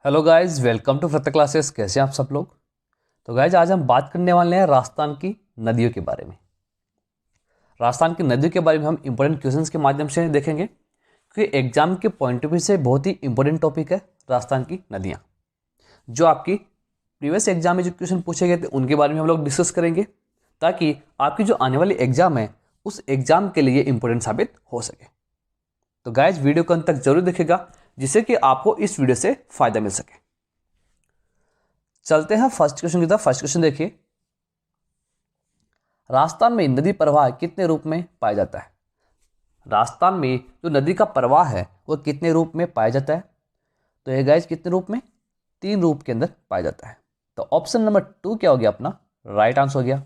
Hello guys, welcome to फतह classes. कैसे हैं आप सब लोग। तो गाइस आज हम बात करने वाले हैं राजस्थान की नदियों के बारे में। राजस्थान की नदियों के बारे में हम इंपॉर्टेंट क्वेश्चंस के माध्यम से देखेंगे, क्योंकि एग्जाम के पॉइंट ऑफ व्यू से बहुत ही इंपॉर्टेंट टॉपिक है राजस्थान की नदियाँ। जो आपकी प्रीवियस एग्जाम में जो क्वेश्चन पूछे गए थे उनके बारे में हम लोग डिस्कस करेंगे, ताकि आपकी जो आने वाली एग्जाम है उस एग्जाम के लिए इंपॉर्टेंट साबित हो सके। तो गाइस वीडियो को अंत तक जरूर देखेगा, जिससे कि आपको इस वीडियो से फायदा मिल सके। चलते हैं फर्स्ट क्वेश्चन की तरफ। फर्स्ट क्वेश्चन देखिए, राजस्थान में नदी प्रवाह कितने रूप में पाया जाता है। राजस्थान में जो नदी का प्रवाह है वो कितने रूप में पाया जाता है। तो ये गाइस कितने रूप में, 3 रूप के अंदर पाया जाता है। तो ऑप्शन नंबर 2 क्या हो गया अपना राइट आंसर हो गया।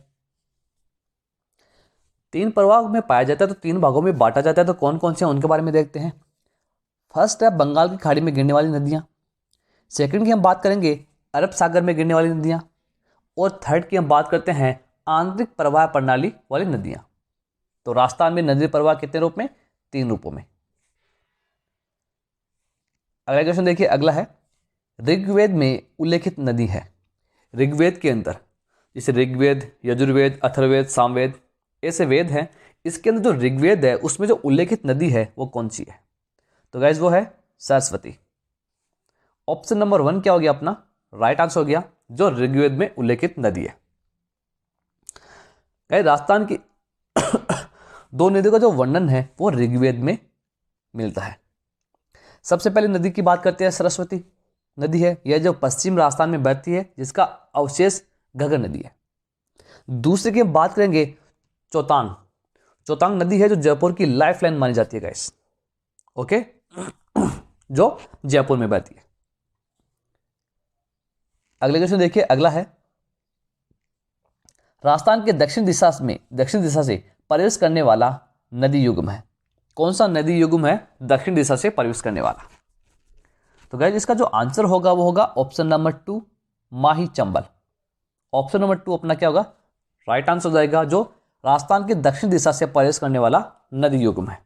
3 प्रवाह में पाया जाता है, तो 3 भागों में बांटा जाता है। तो कौन कौन से हैं उनके बारे में देखते हैं। फर्स्ट है बंगाल की खाड़ी में गिरने वाली नदियां। सेकंड की हम बात करेंगे अरब सागर में गिरने वाली नदियां। और थर्ड की हम बात करते हैं आंतरिक प्रवाह प्रणाली वाली नदियां। तो राजस्थान में नदी प्रवाह कितने रूप में, 3 रूपों में। अगला क्वेश्चन देखिए, अगला है ऋग्वेद में उल्लेखित नदी है। ऋग्वेद के अंदर जैसे ऋग्वेद, यजुर्वेद, अथर्ववेद, सामवेद, ऐसे वेद हैं। इसके अंदर जो ऋग्वेद है उसमें जो उल्लेखित नदी है वो कौन सी है। तो गाइज वो है सरस्वती। ऑप्शन नंबर 1 क्या हो गया अपना राइट आंसर हो गया, जो ऋग्वेद में उल्लेखित नदी है। गाइज राजस्थान की 2 नदियों का जो वर्णन है वो ऋग्वेद में मिलता है। सबसे पहले नदी की बात करते हैं, सरस्वती नदी है। यह जो पश्चिम राजस्थान में बहती है, जिसका अवशेष घग्गर नदी है। दूसरे की हम बात करेंगे चौतांग। चौतांग नदी है जो जयपुर की लाइफ लाइन मानी जाती है गाइस। ओके जो जयपुर में बहती है। अगले क्वेश्चन देखिए, अगला है राजस्थान के दक्षिण दिशा से प्रवेश करने वाला नदी युग्म है। कौन सा नदी युग्म है दक्षिण दिशा से प्रवेश करने वाला। तो गाइस इसका जो आंसर होगा वो होगा ऑप्शन नंबर 2 माही चंबल। ऑप्शन नंबर 2 अपना क्या होगा राइट आंसर हो जाएगा, जो राजस्थान के दक्षिण दिशा से प्रवेश करने वाला नदी युग्म है।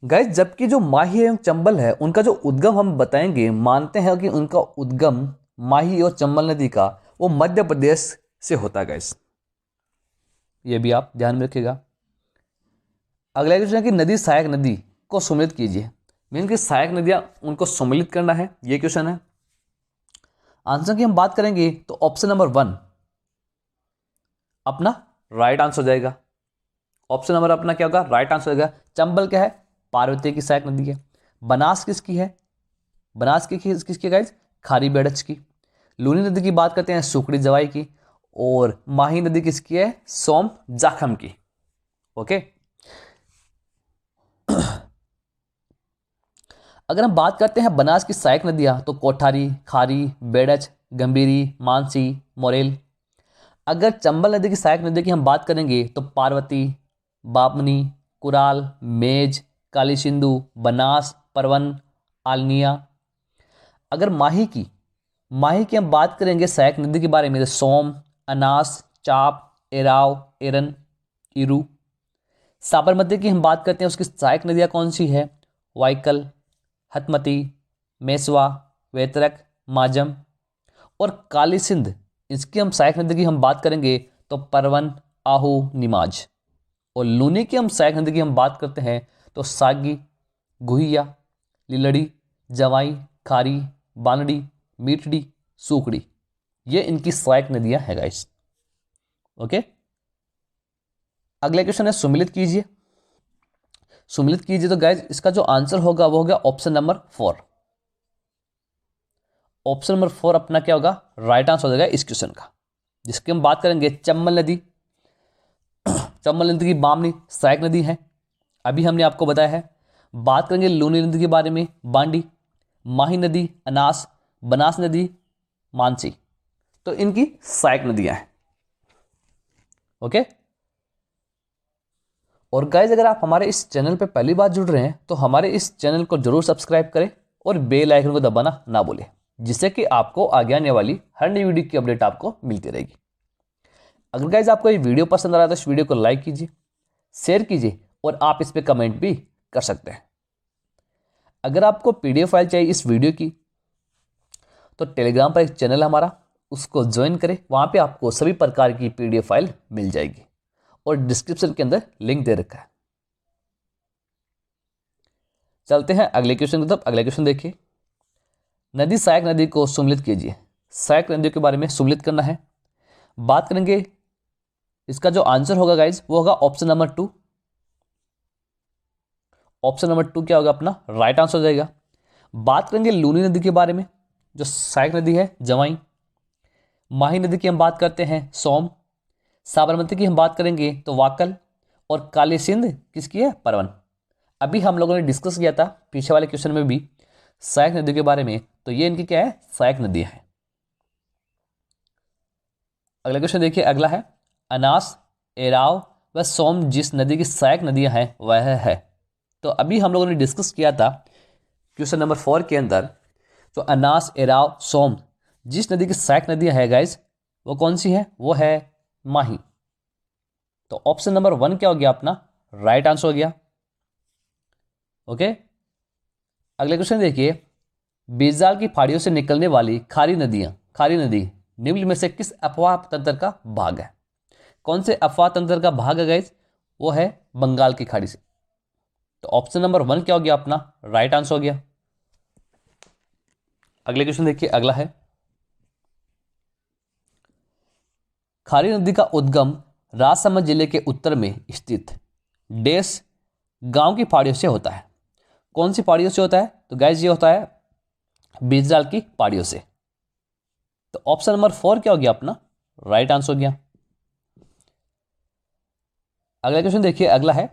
गाइस जबकि जो माही एवं चंबल है उनका जो उद्गम हम बताएंगे, मानते हैं कि उनका उद्गम माही और चंबल नदी का वो मध्य प्रदेश से होता है गाइस। ये भी आप ध्यान में रखिएगा। अगला क्वेश्चन है कि नदी सहायक नदी को सम्मिलित कीजिए। मीन की सहायक नदियां उनको सम्मिलित करना है, ये क्वेश्चन है। आंसर की हम बात करेंगे तो ऑप्शन नंबर 1 अपना राइट आंसर हो जाएगा। ऑप्शन नंबर अपना क्या होगा राइट आंसर होगा। चंबल क्या है, पार्वती की सहायक नदी है। बनास किसकी है, बनास की किसकी गाइस, खारी बेड़च की। लूनी नदी की बात करते हैं सुकड़ी जवाई की। और माही नदी किसकी है, सोम जाखम की। ओके अगर हम बात करते हैं बनास की सहायक नदियां, तो कोठारी, खारी, बेड़च, गंभीरी, मानसी, मोरेल। अगर चंबल नदी की सहायक नदी की हम बात करेंगे तो पार्वती, बापमनी, कुराल, मेज, काली सिंधु, बनास, परवन, आलनिया। अगर माही की हम बात करेंगे सहायक नदी के बारे में, तो सोम, अनास, चाप, एराव, एरन, इरू। साबरमती की हम बात करते हैं, उसकी सहायक नदियां कौन सी है, वाइकल, हथमती, मेसवा, वेतरक, माजम। और काली सिंध, इसकी हम सहायक नदी की हम बात करेंगे तो परवन, आहू, निमाज। और लूनी की हम सहायक नदी की हम बात करते हैं तो सागी, गुहिया, लिलड़ी, जवाई, खारी, बानड़ी, मीठड़ी, सूखड़ी। ये इनकी सहायक नदियां हैं गाइस। ओके अगला क्वेश्चन है सम्मिलित कीजिए। सम्मिलित कीजिए तो गाइस इसका जो आंसर होगा वो होगा ऑप्शन नंबर 4। ऑप्शन नंबर 4 अपना क्या होगा राइट आंसर हो जाएगा इस क्वेश्चन का, जिसकी हम बात करेंगे चंबल नदी। चंबल नदी की बामनी सहायक नदी है, अभी हमने आपको बताया है। बात करेंगे लूनी नदी के बारे में, बांडी, माही नदी, अनास, बनास नदी, मानसी। तो इनकी सहायक नदियां हैं। ओके और गाइज अगर आप हमारे इस चैनल पे पहली बार जुड़ रहे हैं तो हमारे इस चैनल को जरूर सब्सक्राइब करें और बेल आइकन को दबाना ना भूलें, जिससे कि आपको आगे आने वाली हर नई वीडियो की अपडेट आपको मिलती रहेगी। अगर गाइज आपको ये वीडियो पसंद आ रहा है तो इस वीडियो को लाइक कीजिए, शेयर कीजिए और आप इस पर कमेंट भी कर सकते हैं। अगर आपको PDF फाइल चाहिए इस वीडियो की तो टेलीग्राम पर एक चैनल है हमारा, उसको ज्वाइन करें। वहाँ पे आपको सभी प्रकार की PDF फाइल मिल जाएगी और डिस्क्रिप्शन के अंदर लिंक दे रखा है। चलते हैं अगले क्वेश्चन की तरफ। अगले क्वेश्चन देखिए, नदी सहायक नदी को सुमिलित कीजिए। सहायक नदियों के बारे में सुमिलित करना है। बात करेंगे, इसका जो आंसर होगा गाइज वो होगा ऑप्शन नंबर 2। ऑप्शन नंबर 2 क्या होगा अपना राइट आंसर हो जाएगा। बात करेंगे लूनी नदी के बारे में, जो सहायक नदी है जवाई। माही नदी की हम बात करते हैं सोम। साबरमती की हम बात करेंगे तो वाकल। और काली सिंध किसकी है परवन। अभी हम लोगों ने डिस्कस किया था पीछे वाले क्वेश्चन में भी सहायक नदियों के बारे में, तो ये इनकी क्या है सहायक नदी है। अगला क्वेश्चन देखिए, अगला है अनास, एराव व सोम जिस नदी की सहायक नदियां हैं वह है। तो अभी हम लोगों ने डिस्कस किया था क्वेश्चन नंबर 4 के अंदर, जो अनास, एराव, सोम जिस नदी की सहायक नदियां है गाइज वो कौन सी है, वो है माही। तो ऑप्शन नंबर 1 क्या हो गया अपना राइट आंसर हो गया। ओके, अगले क्वेश्चन देखिए, बीजाल की फाड़ियों से निकलने वाली खारी नदी निम्न में से किस अफवाह तंत्र का भाग है। कौन से अफवाह तंत्र का भाग है गाइज, वो है बंगाल की खाड़ी से। तो ऑप्शन नंबर 1 क्या हो गया अपना राइट आंसर हो गया। अगले क्वेश्चन देखिए, अगला है खारी नदी का उद्गम राजसमंद जिले के उत्तर में स्थित डेस गांव की पहाड़ियों से होता है। कौन सी पहाड़ियों से होता है, तो गाइज ये होता है बीजाल की पहाड़ियों से। तो ऑप्शन नंबर 4 क्या हो गया अपना राइट आंसर हो गया। अगला क्वेश्चन देखिए, अगला है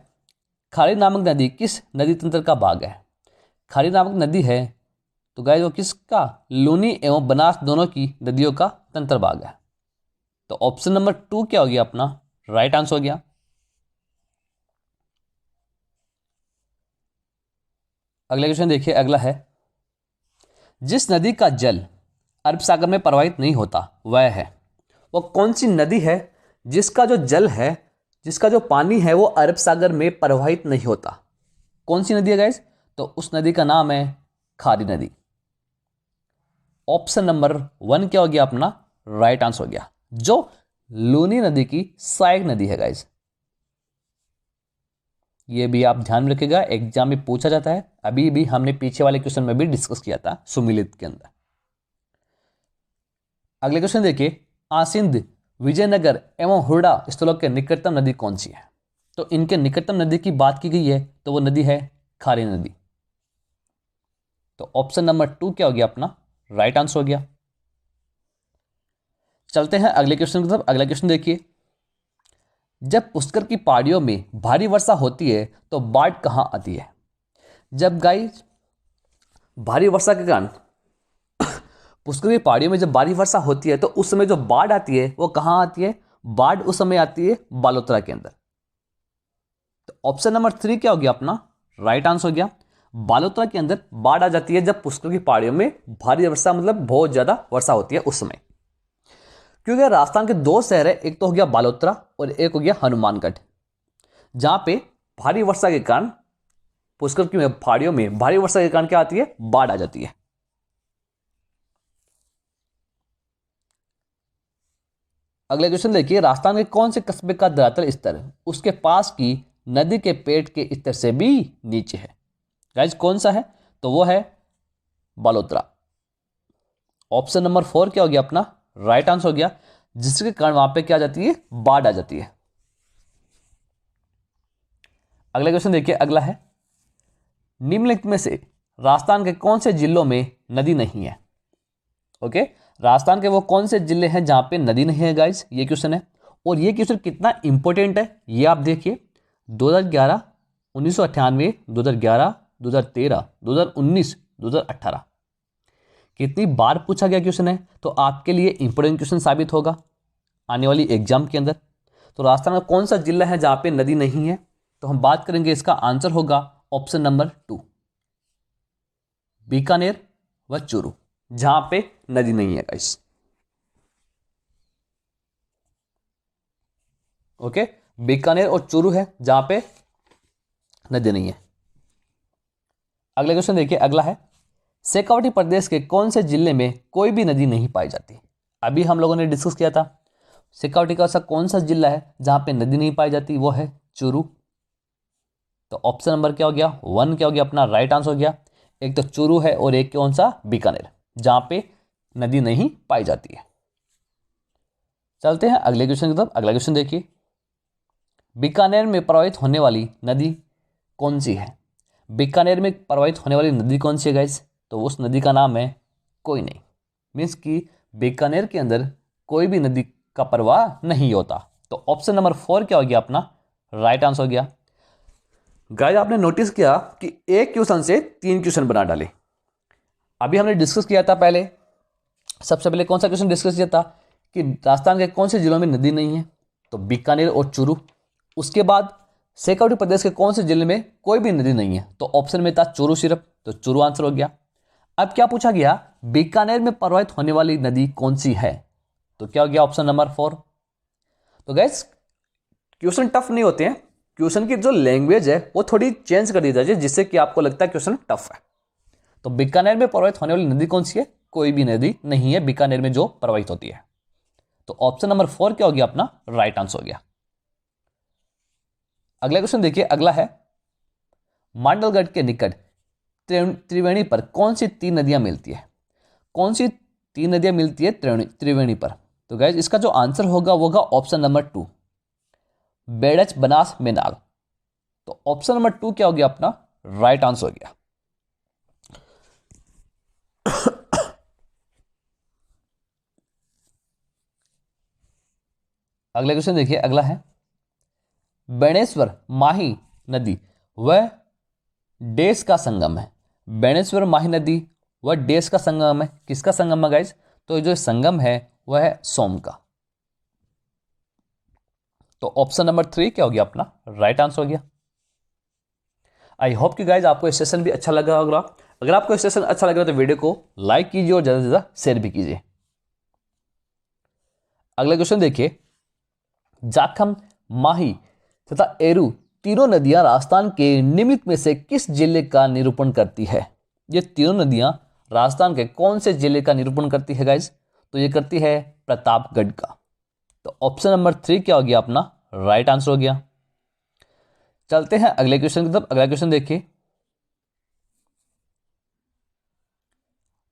खारी नामक नदी किस नदी तंत्र का भाग है। खारी नामक नदी है तो गाइस वो किसका, लूनी एवं बनास दोनों की नदियों का तंत्र भाग है। तो ऑप्शन नंबर 2 क्या हो गया अपना राइट आंसर हो गया। अगला क्वेश्चन देखिए, अगला है जिस नदी का जल अरब सागर में प्रवाहित नहीं होता वह है। वो कौन सी नदी है जिसका जो जल है, जिसका जो पानी है वो अरब सागर में प्रवाहित नहीं होता। कौन सी नदी है गाइस, तो उस नदी का नाम है खारी नदी। ऑप्शन नंबर 1 क्या हो गया अपना राइट आंसर हो गया, जो लूनी नदी की सहायक नदी है गाइस। ये भी आप ध्यान में रखिएगा, एग्जाम में पूछा जाता है। अभी भी हमने पीछे वाले क्वेश्चन में भी डिस्कस किया था सुमिलित के अंदर। अगले क्वेश्चन देखिए, आसिंद, विजयनगर एवं हुरडा स्थलों के निकटतम नदी कौन सी है। तो इनके निकटतम नदी की बात की गई है तो वो नदी है खारी नदी। तो ऑप्शन नंबर 2 क्या हो गया अपना राइट आंसर हो गया। चलते हैं अगले क्वेश्चन की तरफ। अगला क्वेश्चन देखिए, जब पुष्कर की पहाड़ियों में भारी वर्षा होती है तो बाढ़ कहां आती है। जब गाइस भारी वर्षा के कारण पुष्कर की पहाड़ियों में जब भारी वर्षा होती है तो उस समय जो बाढ़ आती है वो कहां आती है, बाढ़ उस समय आती है बालोतरा के अंदर। तो ऑप्शन नंबर 3 क्या हो गया अपना राइट आंसर हो गया। बालोतरा के अंदर बाढ़ आ जाती है जब पुष्कर की पहाड़ियों में भारी वर्षा, मतलब बहुत ज्यादा वर्षा होती है उस समय। क्योंकि राजस्थान के 2 शहर है, एक तो हो गया बालोतरा और एक हो गया हनुमानगढ़, जहां पे भारी वर्षा के कारण पुष्कर की पहाड़ियों में भारी वर्षा के कारण क्या आती है, बाढ़ आ जाती है। अगले क्वेश्चन देखिए, राजस्थान के कौन से कस्बे का धरातल स्तर उसके पास की नदी के पेट के स्तर से भी नीचे है। गाइस कौन सा है, तो वो है बालोतरा। ऑप्शन नंबर 4 क्या हो गया अपना राइट आंसर हो गया, जिसके कारण वहां पे क्या आ जाती है, बाढ़ आ जाती है। अगला क्वेश्चन देखिए, अगला है निम्नलिखित में से राजस्थान के कौन से जिलों में नदी नहीं है। ओके, राजस्थान के वो कौन से जिले हैं जहां पे नदी नहीं है गाइस, ये क्वेश्चन है। और ये क्वेश्चन कितना इंपॉर्टेंट है ये आप देखिए, 2011, 1998, 2011, 2013, 2019, 2018 कितनी बार पूछा गया क्वेश्चन है, तो आपके लिए इंपॉर्टेंट क्वेश्चन साबित होगा आने वाली एग्जाम के अंदर। तो राजस्थान का कौन सा जिला है जहां पे नदी नहीं है, तो हम बात करेंगे इसका आंसर होगा ऑप्शन नंबर 2 बीकानेर व चूरू, जहां पे नदी नहीं है गाइस। ओके, बीकानेर और चूरू है जहां पे नदी नहीं है। अगला क्वेश्चन देखिए, अगला है शेखावटी प्रदेश के कौन से जिले में कोई भी नदी नहीं पाई जाती। अभी हम लोगों ने डिस्कस किया था शेखावटी का ऐसा कौन सा जिला है जहां पे नदी नहीं पाई जाती, वो है चूरू। तो ऑप्शन नंबर क्या हो गया, 1 क्या हो गया अपना राइट आंसर हो गया। एक तो चूरू है और एक कौन सा, बीकानेर, जहां पे नदी नहीं पाई जाती है। चलते हैं अगले क्वेश्चन की तरफ। अगला क्वेश्चन देखिए, बीकानेर में प्रवाहित होने वाली नदी कौन सी है। बीकानेर में प्रवाहित होने वाली नदी कौन सी है गाइस, तो उस नदी का नाम है कोई नहीं। मीन्स कि बीकानेर के अंदर कोई भी नदी का प्रवाह नहीं होता। तो ऑप्शन नंबर 4 क्या हो गया अपना राइट आंसर हो गया। गाइस आपने नोटिस किया कि एक क्वेश्चन से 3 क्वेश्चन बना डाले। अभी हमने डिस्कस किया था पहले, सबसे पहले कौन सा क्वेश्चन डिस्कस किया था कि राजस्थान के कौन से जिलों में नदी नहीं है, तो बीकानेर और चूरू। उसके बाद शेखावटी प्रदेश के कौन से जिले में कोई भी नदी नहीं है, तो ऑप्शन में था चूरू सिर्फ, तो चूरू आंसर हो गया। अब क्या पूछा गया, बीकानेर में प्रवाहित होने वाली नदी कौन सी है, तो क्या हो गया ऑप्शन नंबर 4। तो गैस क्वेश्चन टफ नहीं होते हैं, क्वेश्चन की जो लैंग्वेज है वो थोड़ी चेंज कर दी जाए जिससे कि आपको लगता है क्वेश्चन टफ है। तो बीकानेर में प्रवाहित होने वाली नदी कौन सी है, कोई भी नदी नहीं है बीकानेर में जो प्रवाहित होती है। तो ऑप्शन नंबर 4 क्या हो गया अपना राइट आंसर हो गया। अगला क्वेश्चन देखिए, अगला है मांडलगढ़ के निकट त्रिवेणी पर कौन सी 3 नदियां मिलती है। कौन सी 3 नदियां मिलती है त्रिवेणी पर, तो गाइज इसका जो आंसर होगा वो होगा ऑप्शन नंबर 2 बेड़च बनास मेनाल। तो ऑप्शन नंबर 2 क्या हो गया अपना राइट आंसर हो गया। अगला क्वेश्चन देखिए, अगला है बेणेश्वर माही नदी वह देश का संगम है। बेणेश्वर माही नदी वह देश का संगम है, किसका संगम है गाइज, तो जो संगम है वह है सोम का। तो ऑप्शन नंबर 3 क्या हो गया अपना राइट आंसर हो गया। आई होप कि गाइज आपको सेशन भी अच्छा लगा होगा। अगर आपको सेशन अच्छा लग रहा है तो वीडियो को लाइक कीजिए और ज्यादा से ज्यादा शेयर भी कीजिए। अगला क्वेश्चन देखिए, जाखम, माही तथा एरू तीनों नदियां राजस्थान के निम्नलिखित में से किस जिले का निरूपण करती है। ये तीनों नदियां राजस्थान के कौन से जिले का निरूपण करती है गाइज, तो ये करती है प्रतापगढ़ का। तो ऑप्शन नंबर 3 क्या हो गया अपना राइट आंसर हो गया। चलते हैं अगले क्वेश्चन की तरफ। अगला क्वेश्चन देखिए,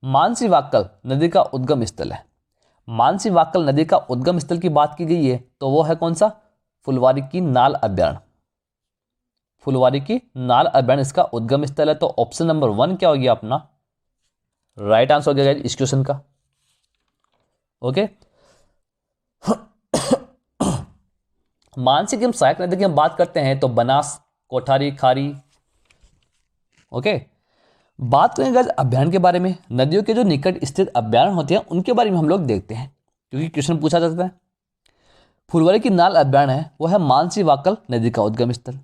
मानसी वाक्कल नदी का उद्गम स्थल है। मानसी वाक्कल नदी का उद्गम स्थल की बात की गई है तो वो है कौन सा, फुलवारी की नाल अभ्यारण्य। फुलवारी की नाल अभ्यारण्य इसका उद्गम स्थल है। तो ऑप्शन नंबर 1 क्या हो गया अपना राइट आंसर हो गया इस क्वेश्चन का। ओके, मानसिक एवं सहायक नदी की हम बात करते हैं तो बनास, कोठारी, खारी। ओके, बात करें गाइस अभ्यारण्य के बारे में, नदियों के जो निकट स्थित अभ्यारण्य होते हैं उनके बारे में हम लोग देखते हैं क्योंकि क्वेश्चन पूछा जाता है। फुलवारी की नाल अभ्यारण्य है वो है मानसी वाक्कल नदी का उद्गम स्थल।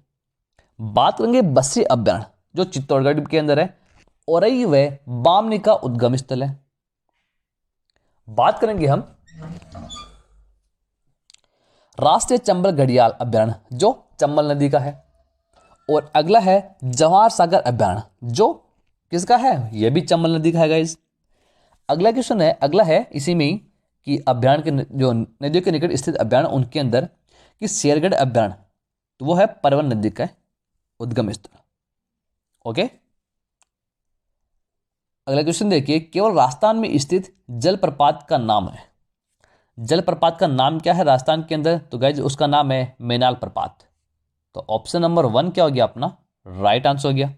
बात करेंगे बस्सी अभ्यारण्य जो चित्तौड़गढ़ के अंदर है, औरई व बामनी का उद्गम स्थल है। बात करेंगे हम राष्ट्रीय चंबल घड़ियाल अभ्यारण्य जो चंबल नदी का है, और अगला है जवाहर सागर अभ्यारण्य जो किसका है, यह भी चंबल नदी का है गाइस। अगला क्वेश्चन है, अगला है इसी में ही कि अभ्यारण्य के जो नदियों के निकट स्थित अभ्यारण्य उनके अंदर कि शेरगढ़ अभ्यारण्य तो वो है परवन नदी का उद्गम स्थल। ओके, अगला क्वेश्चन देखिए, केवल राजस्थान में स्थित जलप्रपात का नाम है। जलप्रपात का नाम क्या है राजस्थान के अंदर, तो गाइज उसका नाम है मेनाल प्रपात। तो ऑप्शन नंबर 1 क्या हो गया अपना राइट आंसर हो गया।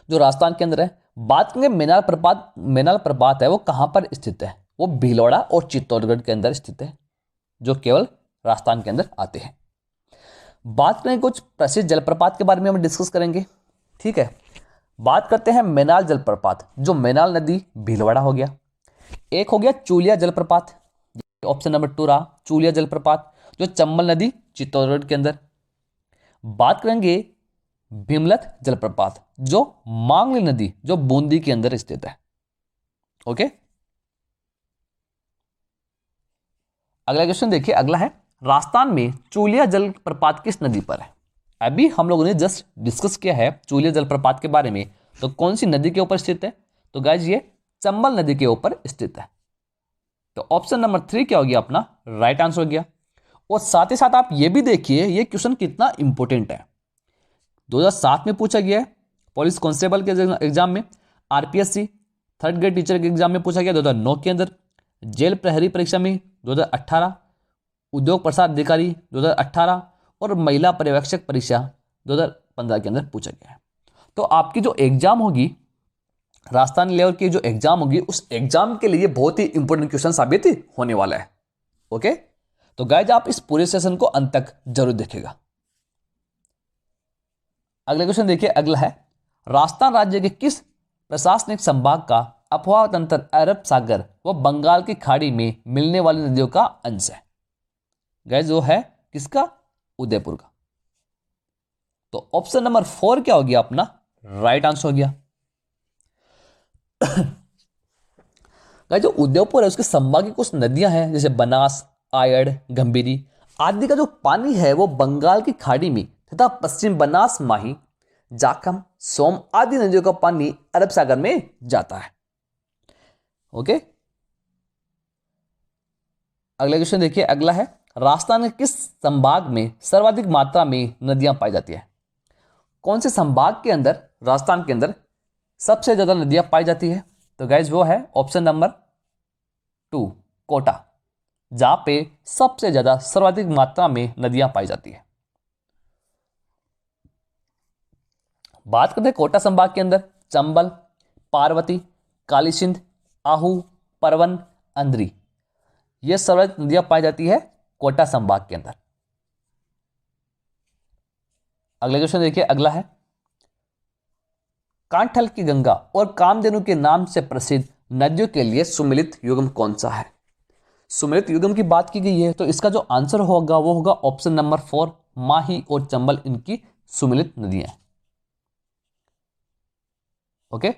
जो राजस्थान के अंदर है, बात करेंगे मेनाल प्रपात। मेनाल प्रपात है वो कहां पर स्थित है, वो भीलवाड़ा और चित्तौड़गढ़ के अंदर स्थित है जो केवल राजस्थान के अंदर आते हैं। बात करें कुछ प्रसिद्ध जलप्रपात के बारे में हम डिस्कस करेंगे। ठीक है, बात करते हैं मेनाल जलप्रपात जो मेनाल नदी भीलवाड़ा हो गया। एक हो गया चूलिया जलप्रपात, ऑप्शन नंबर 2 रहा चूलिया जलप्रपात जो चंबल नदी चित्तौड़गढ़ के अंदर। बात करेंगे भीमलथ जलप्रपात जो मांगली नदी जो बूंदी के अंदर स्थित है। ओके, अगला क्वेश्चन देखिए, अगला है राजस्थान में चूलिया जलप्रपात किस नदी पर है। अभी हम लोगों ने जस्ट डिस्कस किया है चूलिया जलप्रपात के बारे में, तो कौन सी नदी के ऊपर स्थित है? तो गाइज ये चंबल नदी के ऊपर स्थित है। तो ऑप्शन नंबर 3 क्या हो गया अपना राइट आंसर हो गया। और साथ ही साथ आप ये भी देखिए ये क्वेश्चन कितना इंपॉर्टेंट है। 2007 में पूछा गया है पुलिस कांस्टेबल के एग्जाम में, आरपीएससी थर्ड ग्रेड टीचर के एग्जाम में पूछा गया 2009 के अंदर, जेल प्रहरी परीक्षा में 2018, उद्योग प्रसार अधिकारी 2018 और महिला पर्यवेक्षक परीक्षा 2015 के अंदर पूछा गया है। तो आपकी जो एग्जाम होगी राजस्थान लेवल की जो एग्जाम होगी उस एग्जाम के लिए बहुत ही इंपॉर्टेंट क्वेश्चन साबित होने वाला है। ओके, तो गाइज आप इस पूरे सेशन को अंत तक जरूर देखेगा। अगला क्वेश्चन देखिए, अगला है राजस्थान राज्य के किस प्रशासनिक संभाग का अफवाह तंत्र अरब सागर व बंगाल की खाड़ी में मिलने वाली नदियों का अंश है? गाइज वो है किसका? उदयपुर का। तो ऑप्शन नंबर 4 क्या हो गया अपना राइट आंसर हो गया। गाइज जो उदयपुर है उसके संभाग की कुछ नदियां हैं जैसे बनास, आयड़, गंभीरी आदि का जो पानी है वो बंगाल की खाड़ी में तथा पश्चिम बनास, माही, जाखम, सोम आदि नदियों का पानी अरब सागर में जाता है। ओके, अगला क्वेश्चन देखिए, अगला है राजस्थान के किस संभाग में सर्वाधिक मात्रा में नदियां पाई जाती है? कौन से संभाग के अंदर राजस्थान के अंदर सबसे ज्यादा नदियां पाई जाती है? तो गाइज वो है ऑप्शन नंबर 2 कोटा, जहां पे सबसे ज्यादा सर्वाधिक मात्रा में नदियां पाई जाती है। बात करते हैं कोटा संभाग के अंदर चंबल, पार्वती, काली सिंध, आहू, परवन, अंद्री, ये सर्वाधिक नदियां पाई जाती है कोटा संभाग के अंदर। अगला क्वेश्चन देखिए, अगला है कांठल की गंगा और कामधेनु के नाम से प्रसिद्ध नदियों के लिए सुमिलित युग्म कौन सा है? सुमिलित युग्म की बात की गई है तो इसका जो आंसर होगा वो होगा ऑप्शन नंबर 4 माही और चंबल इनकी सुमिलित नदियां हैं। ओके,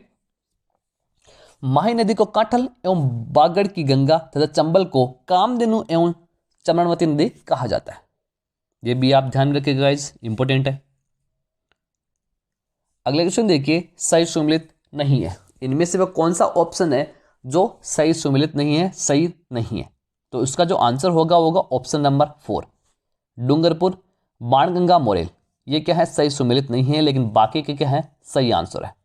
माही नदी को कांठल एवं बागड़ की गंगा तथा चंबल को कामधेनु एवं चमनवती नदी कहा जाता है। ये भी आप ध्यान रखिएगा गाइस, इंपॉर्टेंट है। अगला क्वेश्चन देखिए, सही सुमिलित नहीं है, इनमें से वह कौन सा ऑप्शन है जो सही सुमिलित नहीं है, सही नहीं है? तो इसका जो आंसर होगा option number 4 Dungarpur, Banganga, Morel, ये क्या है सही सुमिलित नहीं है, लेकिन बाकी के क्या है सही आंसर है।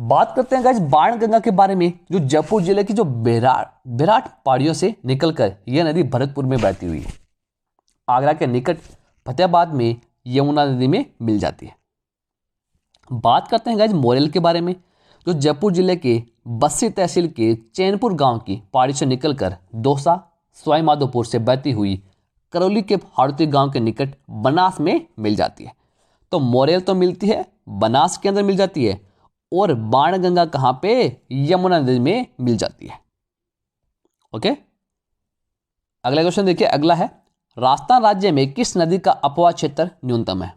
बात करते हैं गाइस बाणगंगा के बारे में, जो जयपुर जिले की जो बेराट पहाड़ियों से निकलकर यह नदी भरतपुर में बहती हुई है आगरा के निकट फतेहाबाद में यमुना नदी में मिल जाती है। बात करते हैं गाइस मोरेल के बारे में, जो जयपुर जिले के बस्सी तहसील के चैनपुर गांव की पहाड़ी से निकलकर दौसा, सवाई माधोपुर से बहती हुई करौली के हाड़ती गांव के निकट बनास में मिल जाती है। तो मोरेल तो मिलती है बनास के अंदर मिल जाती है, और बाणगंगा कहां पे? यमुना नदी में मिल जाती है। ओके, अगला क्वेश्चन देखिए, अगला है राजस्थान राज्य में किस नदी का अपवाह क्षेत्र न्यूनतम है?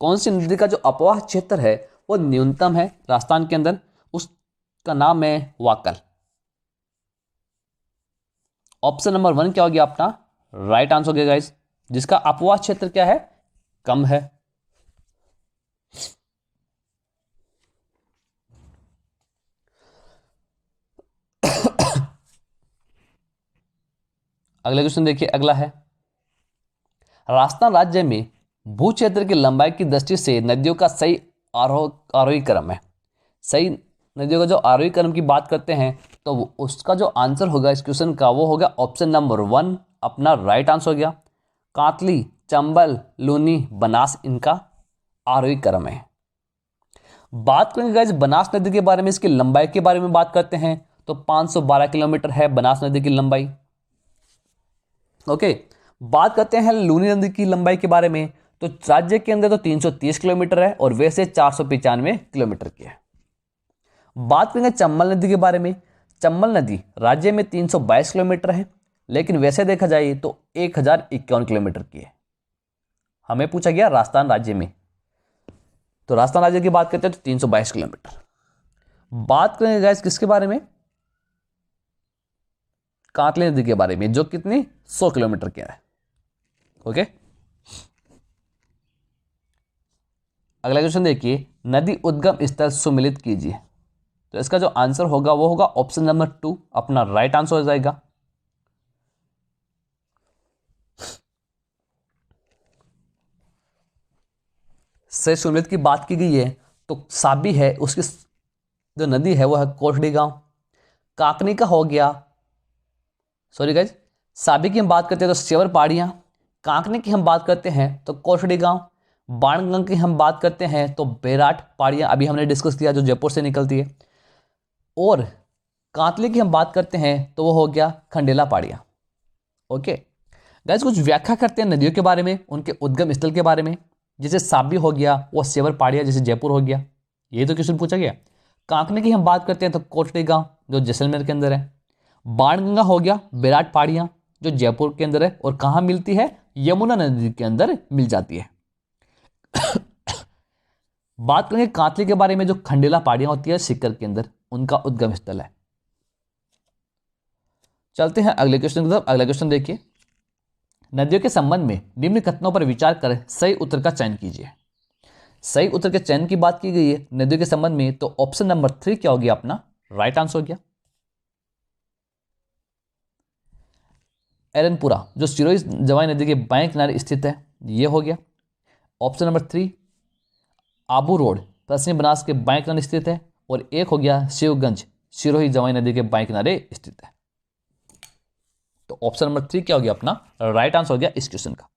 कौन सी नदी का जो अपवाह क्षेत्र है वो न्यूनतम है राजस्थान के अंदर? उसका नाम है वाकल। ऑप्शन नंबर 1 क्या हो गया अपना राइट आंसर हो गया गाइस, जिसका अपवाह क्षेत्र क्या है? कम है। अगला क्वेश्चन देखिए, अगला है राजस्थान राज्य में भू क्षेत्र की लंबाई की दृष्टि से नदियों का सही आरोही क्रम है। सही नदियों का जो आरोही क्रम की बात करते हैं तो उसका जो आंसर होगा इस क्वेश्चन का वो होगा ऑप्शन नंबर 1 अपना राइट आंसर हो गया। कांतली, चंबल, लूनी, बनास इनका आरोही क्रम है। बात करेंगे गाइस बनास नदी के बारे में, इसकी लंबाई के बारे में बात करते हैं तो 512 किलोमीटर है बनास नदी की लंबाई। ओके, बात करते हैं लूनी नदी की लंबाई के बारे में, तो राज्य के अंदर तो 330 किलोमीटर है और वैसे 495 किलोमीटर की है। बात करेंगे चंबल नदी के बारे में, चंबल नदी राज्य में 322 किलोमीटर है, लेकिन वैसे देखा जाए तो 1051 किलोमीटर की है। हमें पूछा गया राजस्थान राज्य में, तो राजस्थान राज्य की बात करते हैं तो 322 किलोमीटर। बात करेंगे गाइस किसके बारे में? कांतली नदी के बारे में, जो कितनी 100 किलोमीटर की है। ओके, अगला क्वेश्चन देखिए, नदी उद्गम स्थल सुमिलित कीजिए। तो इसका जो आंसर होगा वो होगा ऑप्शन नंबर 2 अपना राइट आंसर हो जाएगा। से सुमिलित की बात की गई है तो साबी है, उसकी जो नदी है वो है कोठड़ी गांव। काकनी का हो गया, सॉरी गाइज, साबी की हम बात करते हैं तो सेवर पहाड़ियाँ, कांकनी की हम बात करते हैं तो कोठड़ी गांव, बाणगंगा की हम बात करते हैं तो बेराट पहाड़ियाँ अभी हमने डिस्कस किया जो जयपुर से निकलती है, और कांतली की हम बात करते हैं तो वो हो गया खंडेला पहाड़ियाँ। ओके गाइज, कुछ व्याख्या करते हैं नदियों के बारे में, उनके उद्गम स्थल के बारे में। जैसे साबी हो गया वो सेवर पहाड़ियाँ जैसे जयपुर हो गया, ये तो क्वेश्चन पूछा गया। कांकनी की हम बात करते हैं तो कोठड़ी गांव जो जैसलमेर के अंदर है। बाणगंगा हो गया बेराट पहाड़ियाँ जो जयपुर के अंदर है, और कहाँ मिलती है, यमुना नदी के अंदर मिल जाती है। बात करेंगे कांतली के बारे में, जो खंडेला पहाड़ियाँ होती है सीकर के अंदर, उनका उद्गम स्थल है। चलते हैं अगले क्वेश्चन की तरफ। अगला क्वेश्चन देखिए, नदियों के संबंध में निम्न कथनों पर विचार कर सही उत्तर का चयन कीजिए। सही उत्तर के चयन की बात की गई है नदियों के संबंध में, तो ऑप्शन नंबर 3 क्या हो गया अपना राइट आंसर हो गया। एरनपुरा जो सिरोही जवाई नदी के बाएं किनारे स्थित है, ये हो गया। ऑप्शन नंबर 3 आबू रोड पश्चिमी बनास के बाएं किनारे स्थित है, और एक हो गया शिवगंज सिरोही जवाई नदी के बाएं किनारे स्थित है। तो ऑप्शन नंबर 3 क्या हो गया अपना राइट आंसर हो गया इस क्वेश्चन का।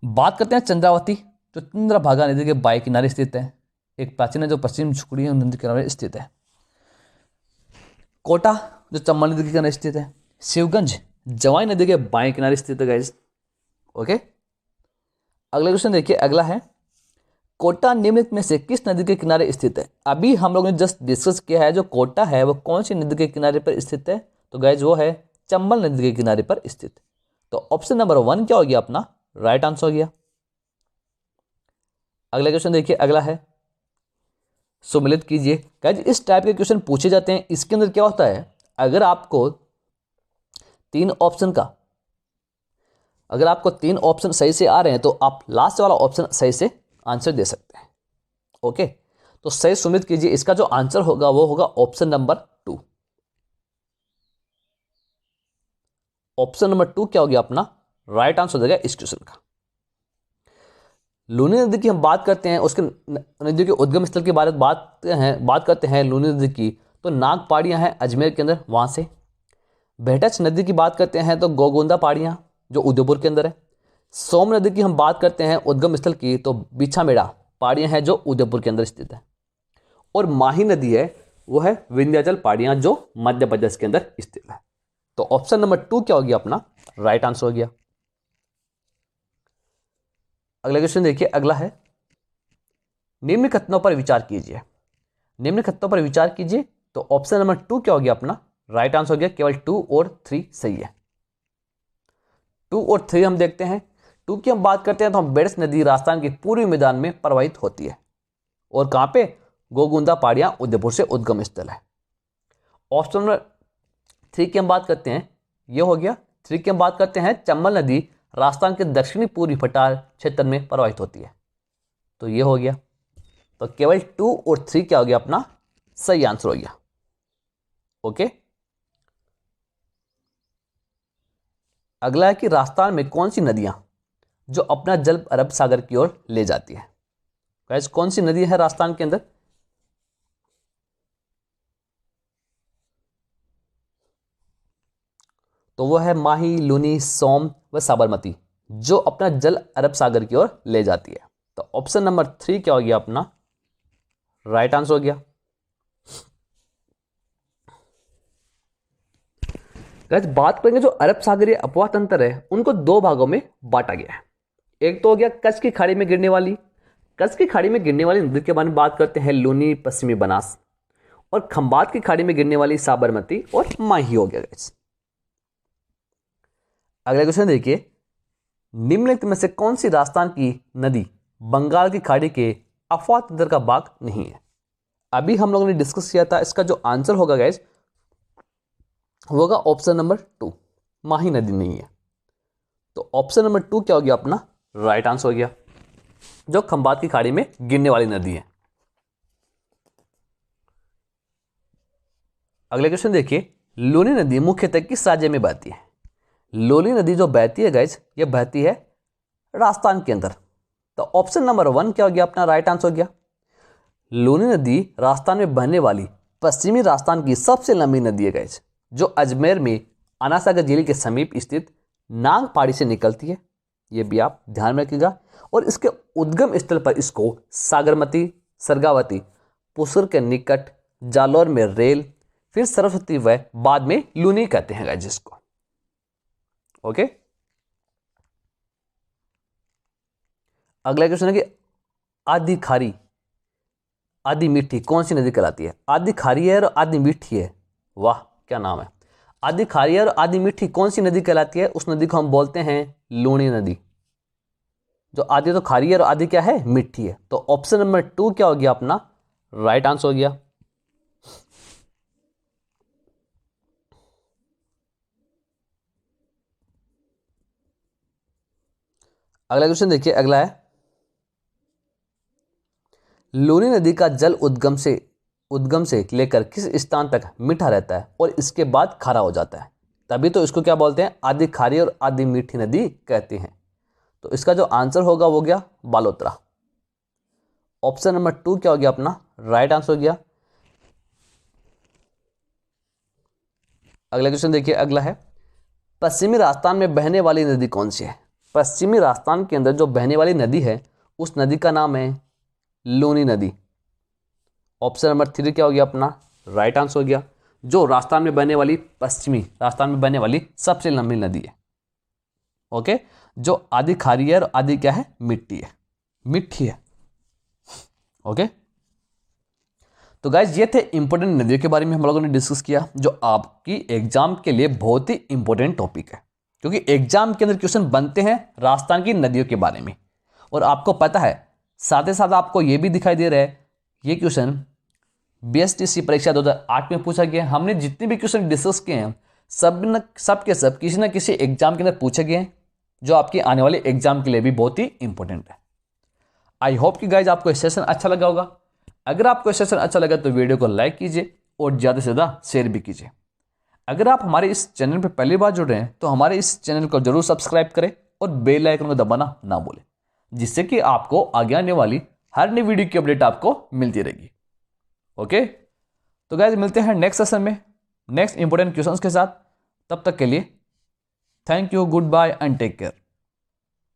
बात करते हैं चंद्रावती जो चंद्रभागा नदी के बाएं किनारे स्थित है, एक प्राचीन है जो पश्चिम झुकड़ी नदी के किनारे स्थित है। कोटा जो चंबल नदी के किनारे स्थित है। शिवगंज जवाई नदी के बाएं किनारे स्थित है गाइस। ओके, अगला क्वेश्चन देखिए, अगला है कोटा निम्नलिखित में से किस नदी के किनारे स्थित है। अभी हम लोगों ने जस्ट डिस्कस किया है जो कोटा है वो कौन सी नदी के किनारे पर स्थित है, तो गाइस वो है चंबल नदी के किनारे पर स्थित। तो ऑप्शन नंबर 1 क्या हो गया अपना राइट आंसर हो गया। अगला क्वेश्चन देखिए, अगला है सुमिलित कीजिए। गाइस इस टाइप के क्वेश्चन पूछे जाते हैं, इसके अंदर क्या होता है, अगर आपको तीन ऑप्शन सही से आ रहे हैं तो आप लास्ट वाला ऑप्शन सही से आंसर दे सकते हैं। ओके, तो सही सुमित कीजिए, इसका जो आंसर होगा वो होगा ऑप्शन नंबर 2। ऑप्शन नंबर 2 क्या हो गया अपना राइट आंसर हो जाएगा इस क्वेश्चन का। लूनी नदी की हम बात करते हैं, उसके नदियों के उद्गम स्थल के बारे में बात करते हैं लूनी नदी की, तो नाग पहाड़ियां हैं अजमेर के अंदर, वहां से। बेहटच नदी की बात करते हैं तो गोगोंदा पहाड़ियां जो उदयपुर के अंदर है। सोम नदी की हम बात करते हैं उद्गम स्थल की, तो बिछामेड़ा पहाड़ियां हैं जो उदयपुर के अंदर स्थित है। और माही नदी है वो है विंध्याचल पहाड़ियां जो मध्य प्रदेश के अंदर स्थित है। तो ऑप्शन नंबर 2 क्या हो गया अपना राइट आंसर हो गया। अगला क्वेश्चन देखिए, अगला है निम्न कथनों पर विचार कीजिए। निम्न कथनों पर विचार कीजिए, तो ऑप्शन नंबर 2 क्या हो गया अपना राइट आंसर हो गया। केवल 2 और 3 सही है। 2 और 3 हम देखते हैं। 2 की हम बात करते हैं तो हम बेड़स नदी राजस्थान के पूर्वी मैदान में प्रवाहित होती है, और कहां पे, गोगुंदा पहाड़ियां उदयपुर से उद्गम स्थल है। ऑप्शन नंबर 3 की हम बात करते हैं, यह हो गया। 3 की हम बात करते हैं चंबल नदी राजस्थान के दक्षिणी पूर्वी पठार क्षेत्र में प्रवाहित होती है, तो यह हो गया। तो केवल 2 और 3 क्या हो गया अपना सही आंसर हो गया। ओके, अगला है कि राजस्थान में कौन सी नदियां जो अपना जल अरब सागर की ओर ले जाती है। गाइस कौन सी नदी है राजस्थान के अंदर, तो वो है माही, लूनी, सोम व साबरमती जो अपना जल अरब सागर की ओर ले जाती है। तो ऑप्शन नंबर 3 क्या हो गया अपना राइट आंसर हो गया। गाइस बात करेंगे जो अरब सागरीय अपवाह तंत्र है उनको 2 भागों में बांटा गया है। एक तो हो गया कच्छ की खाड़ी में गिरने वाली नदी के बारे में बात करते हैं लूनी, पश्चिमी बनास, और खंबात की खाड़ी में गिरने वाली साबरमती और माही हो गया। गाइस अगला क्वेश्चन देखिए, निम्नलिखित में से कौन सी राजस्थान की नदी बंगाल की खाड़ी के अफवाह तंत्र का भाग नहीं है। अभी हम लोगों ने डिस्कस किया था, इसका जो आंसर होगा गाइस होगा ऑप्शन नंबर 2, माही नदी नहीं है। तो ऑप्शन नंबर 2 क्या हो गया अपना राइट आंसर हो गया, जो खंबात की खाड़ी में गिरने वाली नदी है। अगले क्वेश्चन देखिए, लूनी नदी मुख्यतः किस राज्य में बहती है? लूनी नदी जो बहती है गाइज, ये बहती है राजस्थान के अंदर। तो ऑप्शन नंबर 1 क्या हो गया अपना राइट आंसर हो गया। लूनी नदी राजस्थान में बहने वाली पश्चिमी राजस्थान की सबसे लंबी नदी है गाइज, जो अजमेर में अनासागर झील के समीप स्थित नाग पहाड़ी से निकलती है। ये भी आप ध्यान में रखिएगा। और इसके उद्गम स्थल पर इसको सागरमती, सरगावती, पुसर के निकट, जालौर में रेल, फिर सरस्वती व बाद में लूनी कहते हैं गाइज इसको। ओके, अगला क्वेश्चन है कि आदि खारी आदि मीठी कौन सी नदी कहलाती है? आदि खारी है और आदि मीठी है। वाह, क्या नाम है। आदि खारी है और आदि मीठी कौन सी नदी कहलाती है? उस नदी को हम बोलते हैं लूनी नदी। जो आदि तो खारी है और आदि क्या है? मीठी है। तो ऑप्शन नंबर 2 क्या हो गया अपना राइट आंसर हो गया। अगला क्वेश्चन देखिए, अगला है लूनी नदी का जल उद्गम से लेकर किस स्थान तक मीठा रहता है और इसके बाद खारा हो जाता है? तभी तो इसको क्या बोलते हैं? आदि खारी और आदि मीठी नदी कहते हैं। तो इसका जो आंसर होगा वो गया बालोतरा। ऑप्शन नंबर 2 क्या हो गया अपना राइट आंसर हो गया। अगला क्वेश्चन देखिए, अगला है पश्चिमी राजस्थान में बहने वाली नदी कौन सी है? पश्चिमी राजस्थान के अंदर जो बहने वाली नदी है उस नदी का नाम है लूनी नदी। ऑप्शन नंबर 3 क्या हो गया अपना राइट आंसर हो गया, जो राजस्थान में बहने वाली पश्चिमी राजस्थान में बहने वाली सबसे लंबी नदी है। ओके, जो आदि खारी है और आदि क्या है? मीठी है। ओके, तो गाइज ये थे इंपॉर्टेंट नदियों के बारे में हम लोगों ने डिस्कस किया, जो आपकी एग्जाम के लिए बहुत ही इंपॉर्टेंट टॉपिक है, क्योंकि एग्जाम के अंदर क्वेश्चन बनते हैं राजस्थान की नदियों के बारे में। और आपको पता है, साथ ही साथ आपको ये भी दिखाई दे रहा है, ये क्वेश्चन बीएसटीसी परीक्षा 2008 में पूछा गया। हमने जितने भी क्वेश्चन डिस्कस किए हैं सब के सब किसी न किसी एग्जाम के अंदर पूछे गए हैं, जो आपके आने वाले एग्जाम के लिए भी बहुत ही इंपॉर्टेंट है। आई होप कि गाइज आपको सेशन अच्छा लगा होगा। अगर आपको सेशन अच्छा लगा तो वीडियो को लाइक कीजिए और ज़्यादा से ज़्यादा शेयर भी कीजिए। अगर आप हमारे इस चैनल पर पहली बार जुड़ रहे हैं तो हमारे इस चैनल को जरूर सब्सक्राइब करें और बेल आइकन को दबाना ना भूलें, जिससे कि आपको आगे आने वाली हर नई वीडियो की अपडेट आपको मिलती रहेगी। ओके, तो गाइज मिलते हैं नेक्स्ट सेशन में नेक्स्ट इंपॉर्टेंट क्वेश्चंस के साथ। तब तक के लिए thank you, goodbye and take care.